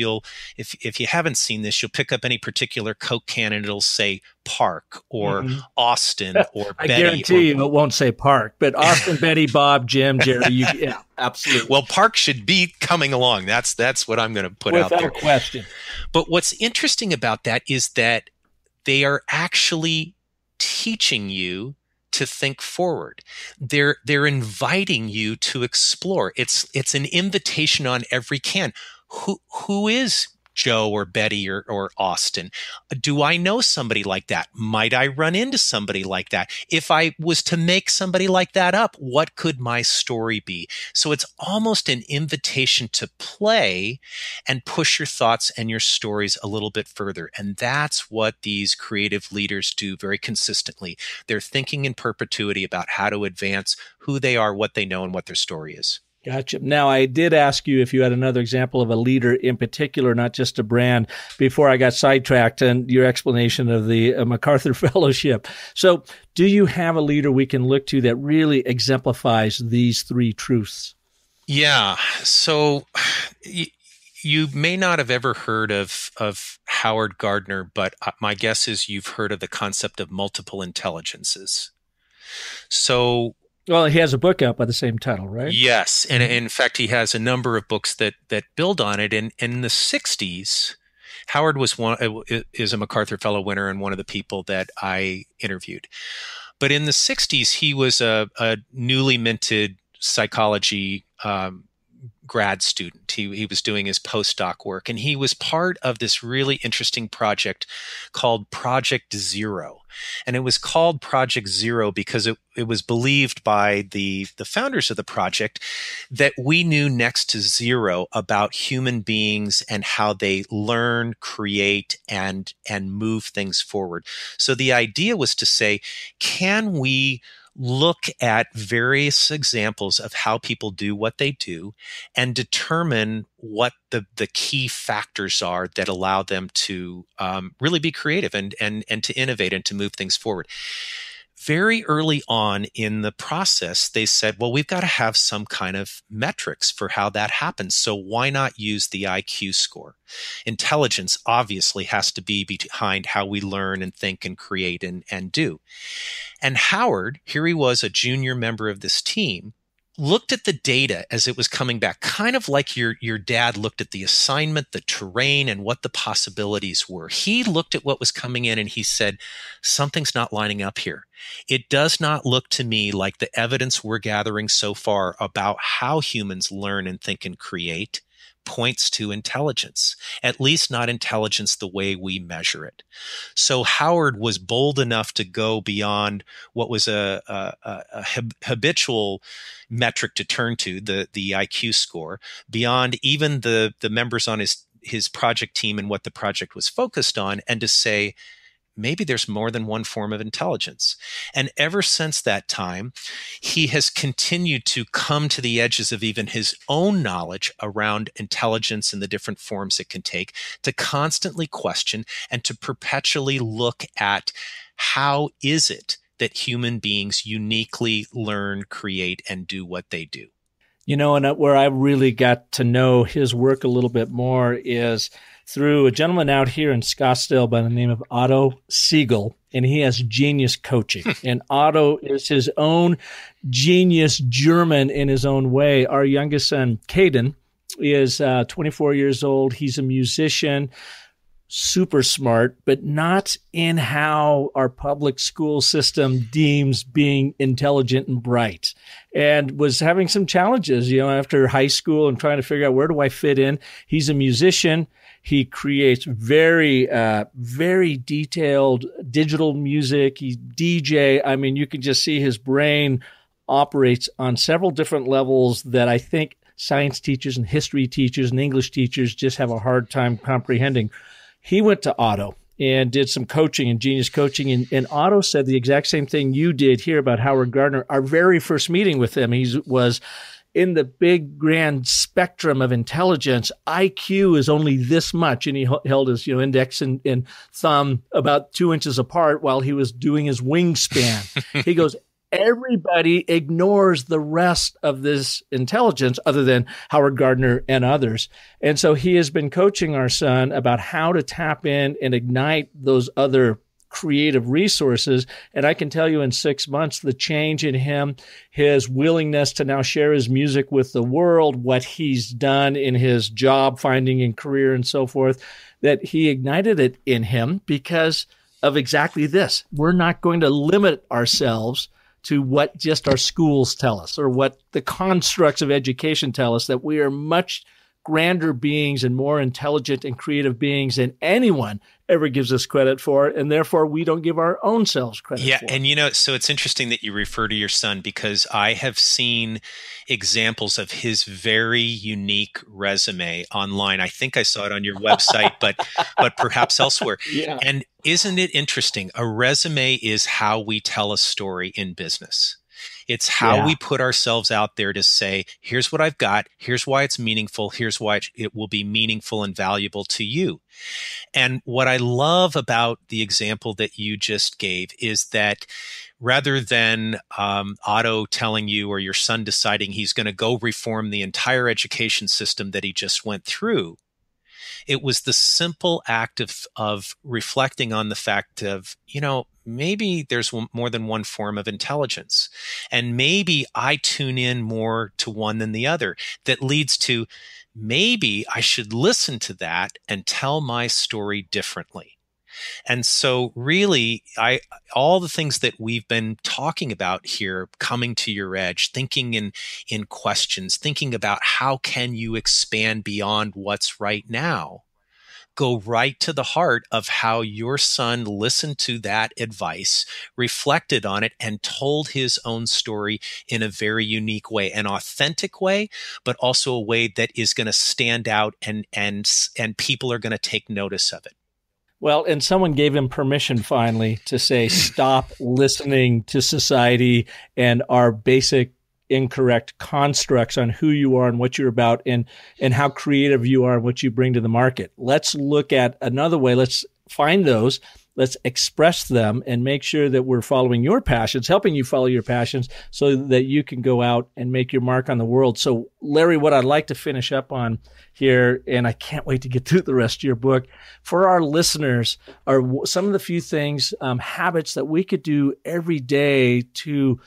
if you haven't seen this, you'll pick up any particular Coke can and it'll say Park or Austin or I Betty. guarantee you it won't say Park, but Austin, Betty, Bob, Jim, Jerry, yeah, absolutely. Well, Park should be coming along. That's what I'm going to put out there. Without question. But what's interesting about that is that they are actually teaching you to think forward. They're inviting you to explore. It's an invitation on every can. Who is Joe or Betty or Austin? Do I know somebody like that? Might I run into somebody like that? If I was to make somebody like that up, what could my story be? So it's almost an invitation to play and push your thoughts and your stories a little bit further. And that's what these creative leaders do very consistently. They're thinking in perpetuity about how to advance who they are, what they know, and what their story is. Gotcha. Now, I did ask you if you had another example of a leader in particular, not just a brand, before I got sidetracked and your explanation of the MacArthur Fellowship. So do you have a leader we can look to that really exemplifies these 3 truths? Yeah. So you may not have ever heard of Howard Gardner, but my guess is you've heard of the concept of multiple intelligences. So, well, he has a book out by the same title, right? Yes. And in fact, he has a number of books that build on it. And in the 60s, Howard is a MacArthur Fellow winner and one of the people that I interviewed. But in the 60s, he was a newly minted psychology grad student. He was doing his postdoc work, and he was part of this really interesting project called Project Zero. And it was called Project Zero because it was believed by the founders of the project that we knew next to zero about human beings and how they learn, create, and move things forward. So the idea was to say, can we look at various examples of how people do what they do and determine what the key factors are that allow them to really be creative and to innovate and to move things forward. Very early on in the process, they said, well, we've got to have some kind of metrics for how that happens. So why not use the IQ score? Intelligence obviously has to be behind how we learn and think and create and do. And Howard, here he was, a junior member of this team, looked at the data as it was coming back, kind of like your dad looked at the assignment, the terrain, and what the possibilities were. He looked at what was coming in and he said, something's not lining up here. It does not look to me like the evidence we're gathering so far about how humans learn and think and create points to intelligence, at least not intelligence the way we measure it. So Howard was bold enough to go beyond what was a habitual metric to turn to, the IQ score, beyond even the members on his project team and what the project was focused on, and to say, maybe there's more than one form of intelligence. And ever since that time, he has continued to come to the edges of even his own knowledge around intelligence and the different forms it can take, to constantly question and to perpetually look at how is it that human beings uniquely learn, create, and do what they do. You know, and where I really got to know his work a little bit more is through a gentleman out here in Scottsdale by the name of Otto Siegel, and he has genius coaching. And Otto is his own genius German in his own way. Our youngest son, Caden, is 24 years old. He's a musician, super smart, but not in how our public school system deems being intelligent and bright, and was having some challenges, after high school and trying to figure out, where do I fit in? He's a musician. He creates very, very detailed digital music. He's DJ. I mean, you can just see his brain operates on several different levels that I think science teachers and history teachers and English teachers just have a hard time comprehending. He went to Otto and did some coaching and genius coaching. And Otto said the exact same thing you did here about Howard Gardner. Our very first meeting with him, he was in the big grand spectrum of intelligence. IQ is only this much. And he held his index and thumb about 2 inches apart while he was doing his wingspan. He goes, everybody ignores the rest of this intelligence other than Howard Gardner and others. And so he has been coaching our son about how to tap in and ignite those other creative resources. And I can tell you in 6 months, the change in him, his willingness to now share his music with the world, what he's done in his job finding and career and so forth, that he ignited it in him because of exactly this. We're not going to limit ourselves to what just our schools tell us or what the constructs of education tell us, that we are much grander beings and more intelligent and creative beings than anyone ever gives us credit for, and therefore we don't give our own selves credit for. Yeah, and so it's interesting that you refer to your son, because I have seen examples of his very unique resume online. I think I saw it on your website, but perhaps elsewhere. Yeah. And isn't it interesting? A resume is how we tell a story in business. It's how we put ourselves out there to say, here's what I've got. Here's why it's meaningful. Here's why it will be meaningful and valuable to you. And what I love about the example that you just gave is that rather than Otto telling you, or your son deciding he's going to go reform the entire education system that he just went through, it was the simple act of reflecting on the fact of, maybe there's more than one form of intelligence. And maybe I tune in more to one than the other. That leads to, maybe I should listen to that and tell my story differently. And so really, all the things that we've been talking about here, coming to your edge, thinking in questions, thinking about how can you expand beyond what's right now, go right to the heart of how your son listened to that advice, reflected on it, and told his own story in a very unique way, an authentic way, but also a way that is going to stand out and people are going to take notice of it. Well, and someone gave him permission finally to say, stop listening to society and our basic incorrect constructs on who you are and what you're about and how creative you are and what you bring to the market. Let's look at another way. Let's find those. Let's express them and make sure that we're following your passions, helping you follow your passions so that you can go out and make your mark on the world. So, Larry, what I'd like to finish up on here, and I can't wait to get through the rest of your book, for our listeners are some of the few things, habits that we could do every day to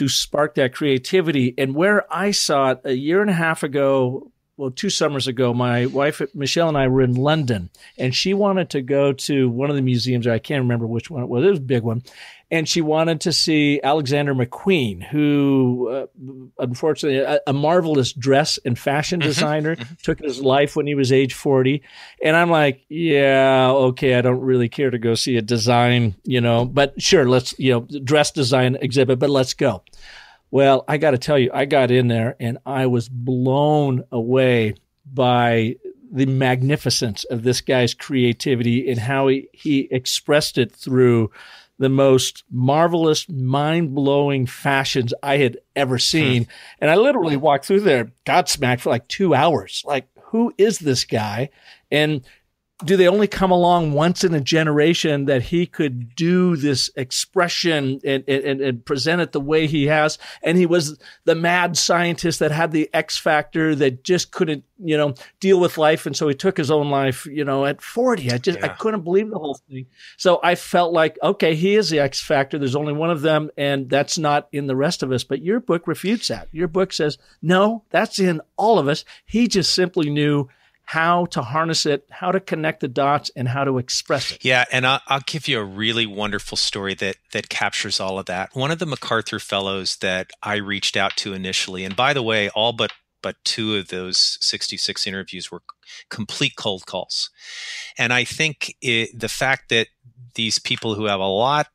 spark that creativity. And where I saw it a year and a half ago, well, 2 summers ago, my wife, Michelle, and I were in London, and she wanted to go to one of the museums. I can't remember which one it was. It was a big one. And she wanted to see Alexander McQueen, who, unfortunately, a marvelous dress and fashion designer, took his life when he was age 40. And I'm like, yeah, okay, I don't really care to go see a design, but sure, let's, dress design exhibit, but let's go. Well, I got to tell you, I got in there and I was blown away by the magnificence of this guy's creativity and how he expressed it through the most marvelous, mind-blowing fashions I had ever seen. And I literally walked through there, got smacked for like 2 hours. Like, who is this guy? And do they only come along once in a generation that he could do this expression and present it the way he has? And he was the mad scientist that had the X factor that just couldn't, deal with life. And so he took his own life, at 40. I couldn't believe the whole thing. So I felt like, okay, he is the X factor. There's only one of them. And that's not in the rest of us. But your book refutes that. Your book says, no, that's in all of us. He just simply knew how to harness it, how to connect the dots, and how to express it. Yeah, and I'll give you a really wonderful story that captures all of that. One of the MacArthur Fellows that I reached out to initially, and by the way, all but 2 of those 66 interviews were complete cold calls. And I think the fact that these people who have a lot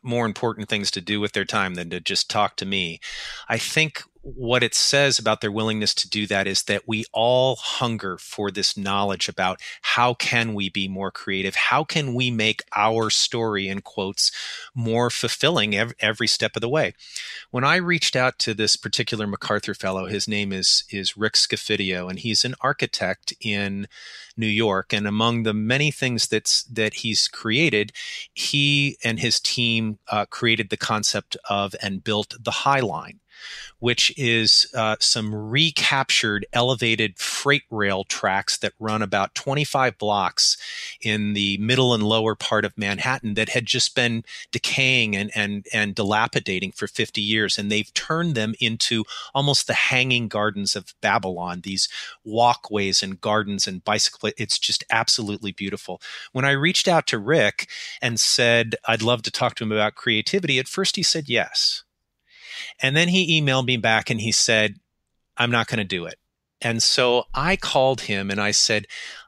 more important things to do with their time than to just talk to me, I think what it says about their willingness to do that is that we all hunger for this knowledge about how can we be more creative? How can we make our story, in quotes, more fulfilling every step of the way? When I reached out to this particular MacArthur Fellow, his name is Rick Scafidio, and he's an architect in New York. And among the many things that he's created, he and his team created the concept of and built the High Line, which is some recaptured elevated freight rail tracks that run about 25 blocks in the middle and lower part of Manhattan that had just been decaying and dilapidating for 50 years. And they've turned them into almost the hanging gardens of Babylon, these walkways and gardens and bicycle. It's just absolutely beautiful. When I reached out to Rick and said I'd love to talk to him about creativity, at first he said yes. And then he emailed me back and he said, I'm not going to do it. And so I called him and I said,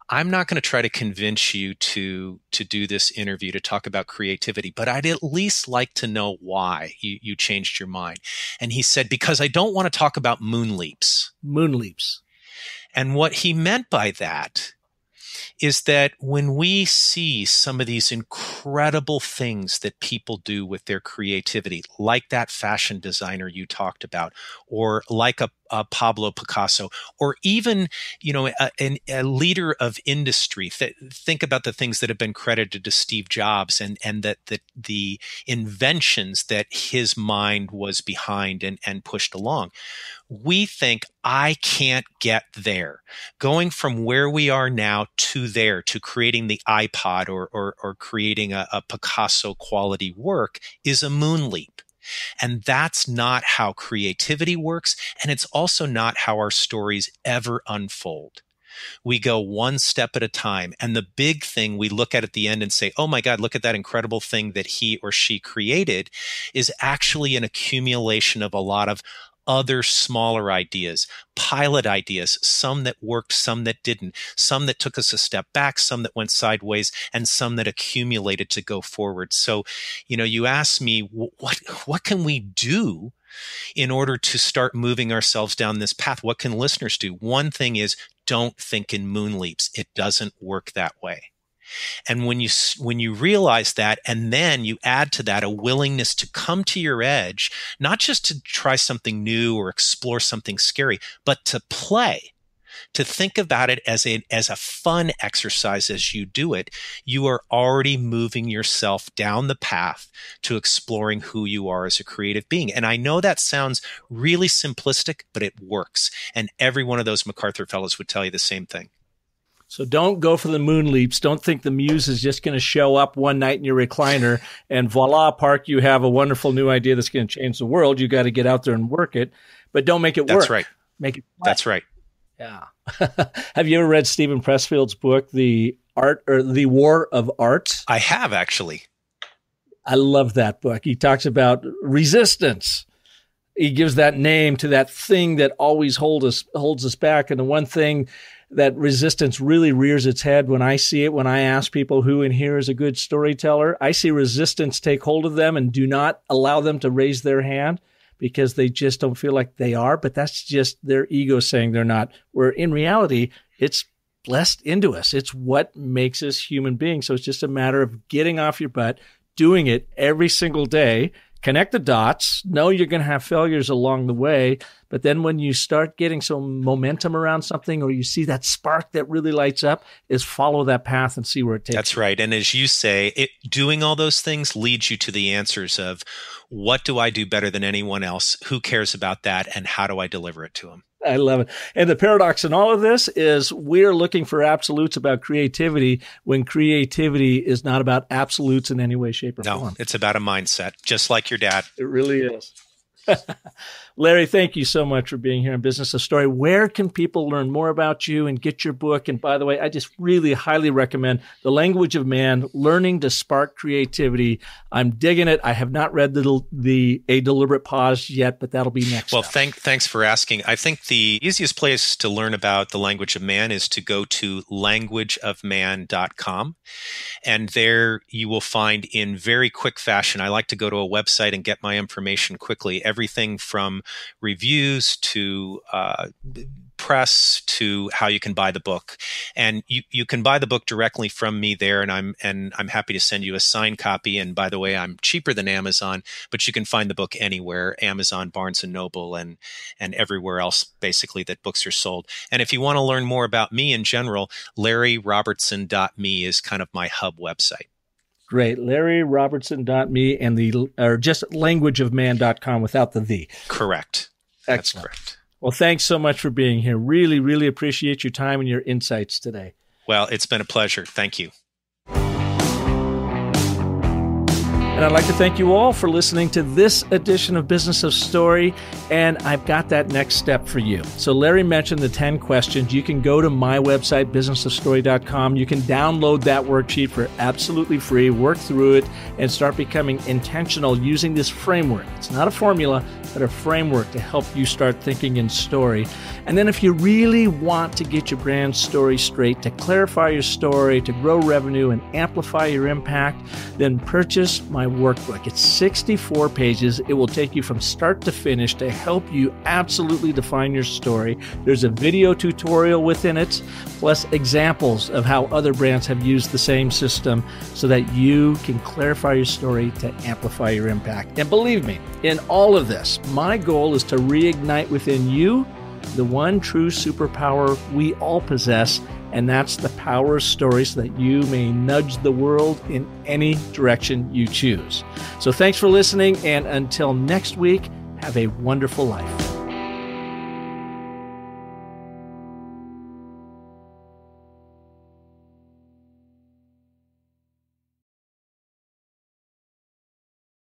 I'm not going to try to convince you to do this interview to talk about creativity, but I'd at least like to know why you changed your mind. And he said, because I don't want to talk about moon leaps. Moon leaps. And what he meant by that is that when we see some of these incredible things that people do with their creativity, like that fashion designer you talked about, or like a Pablo Picasso, or even, a leader of industry. Think about the things that have been credited to Steve Jobs and that the inventions that his mind was behind and pushed along. We think, I can't get there. Going from where we are now to there, to creating the iPod or creating a Picasso quality work is a moon leap. And that's not how creativity works. And it's also not how our stories ever unfold. We go one step at a time. And the big thing we look at the end and say, oh my God, look at that incredible thing that he or she created, is actually an accumulation of a lot of other smaller ideas, pilot ideas, some that worked, some that didn't, some that took us a step back, some that went sideways, and some that accumulated to go forward. So, you ask me, what can we do in order to start moving ourselves down this path? What can listeners do? One thing is, don't think in moon leaps. It doesn't work that way. And when you realize that, and then you add to that a willingness to come to your edge, not just to try something new or explore something scary, but to play, to think about it as a fun exercise as you do it, you are already moving yourself down the path to exploring who you are as a creative being. And I know that sounds really simplistic, but it works. And every one of those MacArthur fellows would tell you the same thing. So don't go for the moon leaps. Don't think the muse is just going to show up one night in your recliner and voila, Park, you have a wonderful new idea that's going to change the world. You got to get out there and work it, but don't make it work. That's right. Make it play. That's right. Yeah. Have you ever read Stephen Pressfield's book, The War of Art? I have, actually. I love that book. He talks about resistance. He gives that name to that thing that always holds us back. And the one thing that resistance really rears its head when I see it, when I ask people who in here is a good storyteller, I see resistance take hold of them and do not allow them to raise their hand because they just don't feel like they are. But that's just their ego saying they're not. Where in reality, it's blessed into us. It's what makes us human beings. So it's just a matter of getting off your butt, doing it every single day. Connect the dots. Know you're going to have failures along the way. But then when you start getting some momentum around something or you see that spark that really lights up, is follow that path and see where it takes you. That's right. And as you say, doing all those things leads you to the answers of what do I do better than anyone else? Who cares about that? And how do I deliver it to them? I love it. And the paradox in all of this is we're looking for absolutes about creativity when creativity is not about absolutes in any way, shape, or form. No, it's about a mindset, just like your dad. It really is. Larry, thank you so much for being here in Business of Story. Where can people learn more about you and get your book? And by the way, I just really highly recommend The Language of Man, Learning to Spark Creativity. I'm digging it. I have not read A Deliberate Pause yet, but that'll be next. Well, thanks for asking. I think the easiest place to learn about The Language of Man is to go to languageofman.com. And there you will find in very quick fashion, I like to go to a website and get my information quickly, everything from reviews to press to how you can buy the book. And you can buy the book directly from me there, and I'm happy to send you a signed copy. And by the way, I'm cheaper than Amazon, but you can find the book anywhere, Amazon, Barnes & Noble, and everywhere else basically that books are sold. And if you want to learn more about me in general, LarryRobertson.me is kind of my hub website. Great. LarryRobertson.me or just languageofman.com without the. Correct. Excellent. That's correct. Well, thanks so much for being here. Really, really appreciate your time and your insights today. Well, it's been a pleasure. Thank you. And I'd like to thank you all for listening to this edition of Business of Story. And I've got that next step for you. So Larry mentioned the 10 questions. You can go to my website, businessofstory.com. You can download that worksheet for absolutely free, work through it, and start becoming intentional using this framework. It's not a formula, but a framework to help you start thinking in story. And then if you really want to get your brand story straight, to clarify your story, to grow revenue and amplify your impact, then purchase my workbook. It's 64 pages. It will take you from start to finish to help you absolutely define your story. There's a video tutorial within it, plus examples of how other brands have used the same system so that you can clarify your story to amplify your impact. And believe me, in all of this, my goal is to reignite within you the one true superpower we all possess, and that's the power of story so that you may nudge the world in any direction you choose. So thanks for listening, and until next week, have a wonderful life.